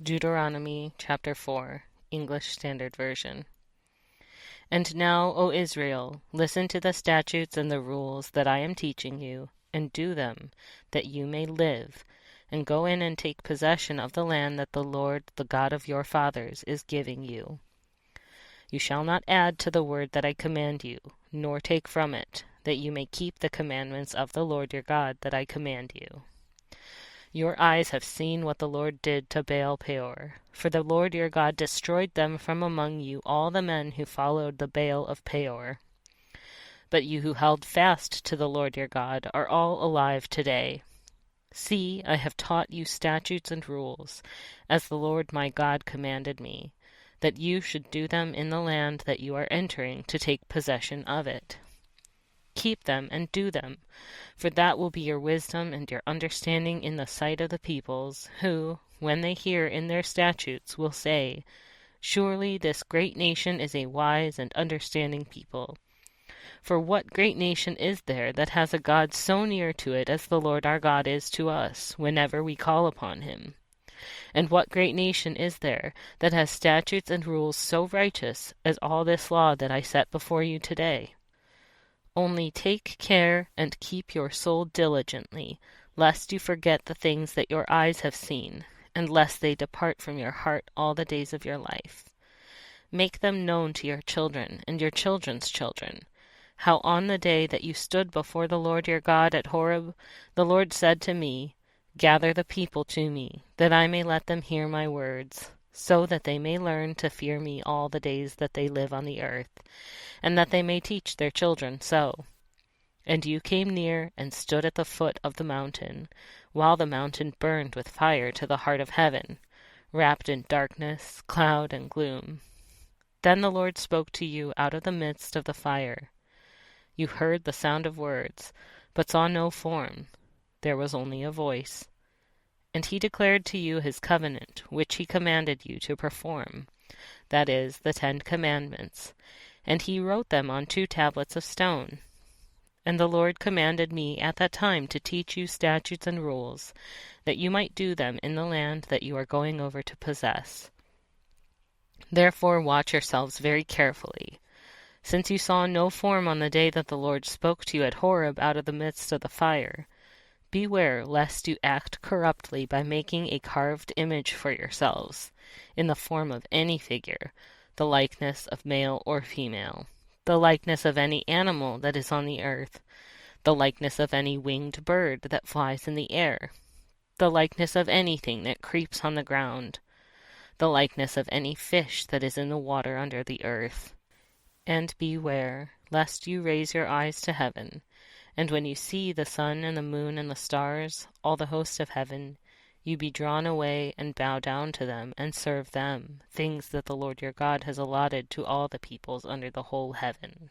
Deuteronomy chapter 4, English Standard Version. And now, O Israel, listen to the statutes and the rules that I am teaching you, and do them, that you may live, and go in and take possession of the land that the Lord, the God of your fathers, is giving you. You shall not add to the word that I command you, nor take from it, that you may keep the commandments of the Lord your God that I command you. Your eyes have seen what the Lord did to Baal-peor, for the Lord your God destroyed them from among you all the men who followed the Baal of Peor. But you who held fast to the Lord your God are all alive today. See, I have taught you statutes and rules, as the Lord my God commanded me, that you should do them in the land that you are entering to take possession of it. Keep them and do them, for that will be your wisdom and your understanding in the sight of the peoples, who, when they hear in their statutes, will say, Surely this great nation is a wise and understanding people. For what great nation is there that has a God so near to it as the Lord our God is to us, whenever we call upon him? And what great nation is there that has statutes and rules so righteous as all this law that I set before you today? Only take care and keep your soul diligently, lest you forget the things that your eyes have seen, and lest they depart from your heart all the days of your life. Make them known to your children and your children's children, how on the day that you stood before the Lord your God at Horeb, the Lord said to me, Gather the people to me, that I may let them hear my words, so that they may learn to fear me all the days that they live on the earth, and that they may teach their children so. And you came near and stood at the foot of the mountain, while the mountain burned with fire to the heart of heaven, wrapped in darkness, cloud, and gloom. Then the Lord spoke to you out of the midst of the fire. You heard the sound of words, but saw no form. There was only a voice. And he declared to you his covenant, which he commanded you to perform, that is, the 10 Commandments, and he wrote them on 2 tablets of stone. And the Lord commanded me at that time to teach you statutes and rules, that you might do them in the land that you are going over to possess. Therefore watch yourselves very carefully. Since you saw no form on the day that the Lord spoke to you at Horeb out of the midst of the fire, beware lest you act corruptly by making a carved image for yourselves, in the form of any figure, the likeness of male or female, the likeness of any animal that is on the earth, the likeness of any winged bird that flies in the air, the likeness of anything that creeps on the ground, the likeness of any fish that is in the water under the earth. And beware lest you raise your eyes to heaven, and when you see the sun and the moon and the stars, all the host of heaven, you be drawn away and bow down to them and serve them, things that the Lord your God has allotted to all the peoples under the whole heaven.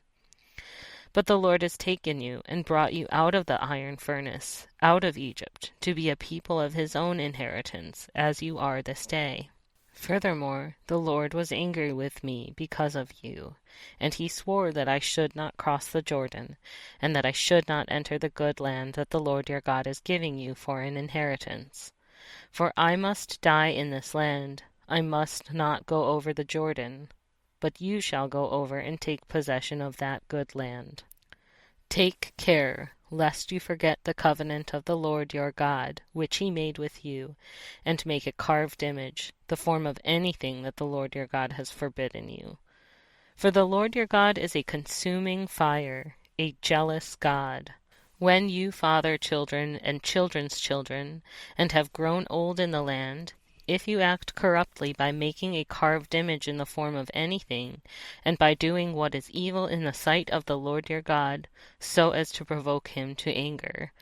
But the Lord has taken you and brought you out of the iron furnace, out of Egypt, to be a people of his own inheritance, as you are this day. Furthermore, the Lord was angry with me because of you, and he swore that I should not cross the Jordan, and that I should not enter the good land that the Lord your God is giving you for an inheritance. For I must die in this land, I must not go over the Jordan, but you shall go over and take possession of that good land. Take care lest you forget the covenant of the Lord your God, which he made with you, and make a carved image, the form of anything that the Lord your God has forbidden you. For the Lord your God is a consuming fire, a jealous God. When you father children and children's children, and have grown old in the land, if you act corruptly by making a carved image in the form of anything, and by doing what is evil in the sight of the Lord your God, so as to provoke him to anger,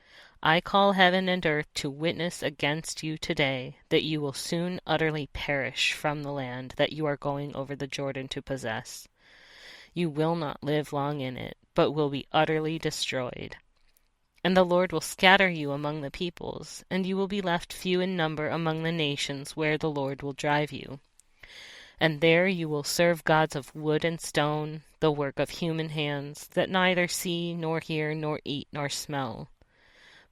I call heaven and earth to witness against you today that you will soon utterly perish from the land that you are going over the Jordan to possess. You will not live long in it, but will be utterly destroyed. And the Lord will scatter you among the peoples, and you will be left few in number among the nations where the Lord will drive you. And there you will serve gods of wood and stone, the work of human hands, that neither see, nor hear, nor eat, nor smell.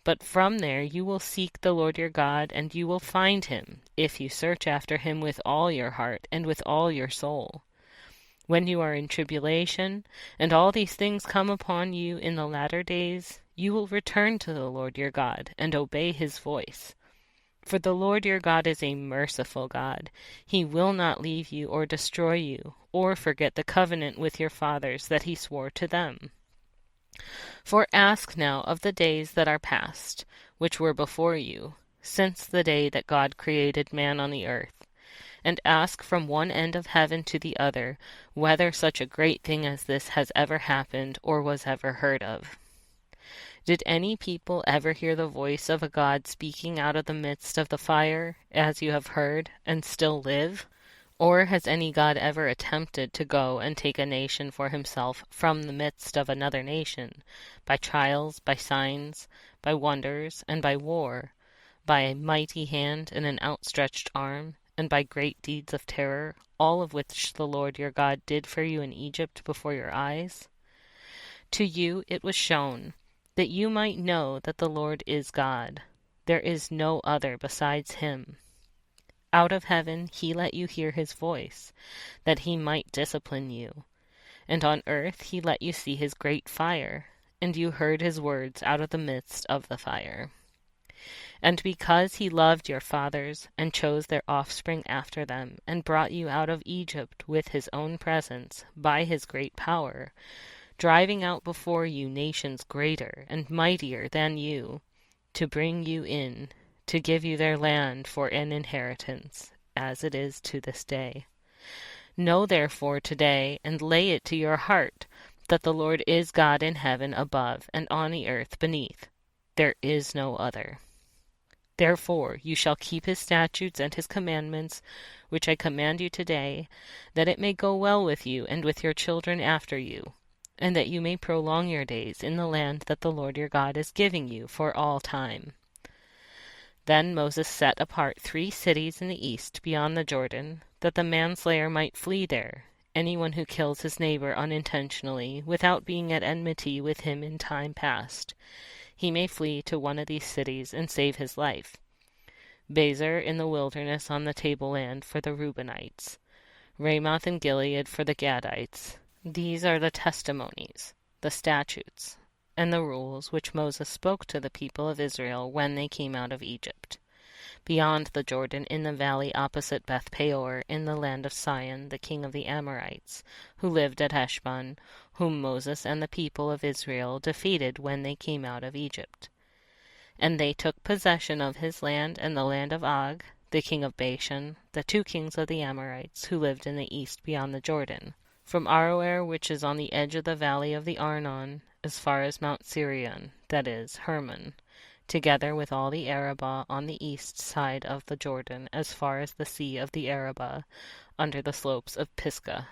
But from there you will seek the Lord your God, and you will find him, if you search after him with all your heart and with all your soul. When you are in tribulation, and all these things come upon you in the latter days, you will return to the Lord your God, and obey his voice. For the Lord your God is a merciful God. He will not leave you or destroy you, or forget the covenant with your fathers that he swore to them. For ask now of the days that are past, which were before you, since the day that God created man on the earth, and ask from one end of heaven to the other, whether such a great thing as this has ever happened or was ever heard of. Did any people ever hear the voice of a God speaking out of the midst of the fire, as you have heard, and still live? Or has any God ever attempted to go and take a nation for himself from the midst of another nation, by trials, by signs, by wonders, and by war, by a mighty hand and an outstretched arm, and by great deeds of terror, all of which the Lord your God did for you in Egypt before your eyes? To you it was shown, that you might know that the Lord is God. There is no other besides him. Out of heaven he let you hear his voice, that he might discipline you. And on earth he let you see his great fire, and you heard his words out of the midst of the fire. And because he loved your fathers, and chose their offspring after them, and brought you out of Egypt with his own presence, by his great power, driving out before you nations greater and mightier than you, to bring you in, to give you their land for an inheritance, as it is to this day. Know therefore today, and lay it to your heart, that the Lord is God in heaven above, and on the earth beneath. There is no other. Therefore you shall keep his statutes and his commandments, which I command you today, that it may go well with you and with your children after you, and that you may prolong your days in the land that the Lord your God is giving you for all time. Then Moses set apart 3 cities in the east beyond the Jordan, that the manslayer might flee there, anyone who kills his neighbor unintentionally, without being at enmity with him in time past. He may flee to one of these cities and save his life. Bezer in the wilderness on the tableland for the Reubenites, Ramoth in Gilead for the Gadites. These are the testimonies, the statutes, and the rules which Moses spoke to the people of Israel when they came out of Egypt. Beyond the Jordan, in the valley opposite Baal-peor, in the land of Sihon, the king of the Amorites, who lived at Heshbon, whom Moses and the people of Israel defeated when they came out of Egypt. And they took possession of his land and the land of Og, the king of Bashan, the 2 kings of the Amorites, who lived in the east beyond the Jordan, from Aroer, which is on the edge of the valley of the Arnon, as far as Mount Sirion, that is, Hermon, together with all the Arabah on the east side of the Jordan, as far as the sea of the Arabah, under the slopes of Pisgah.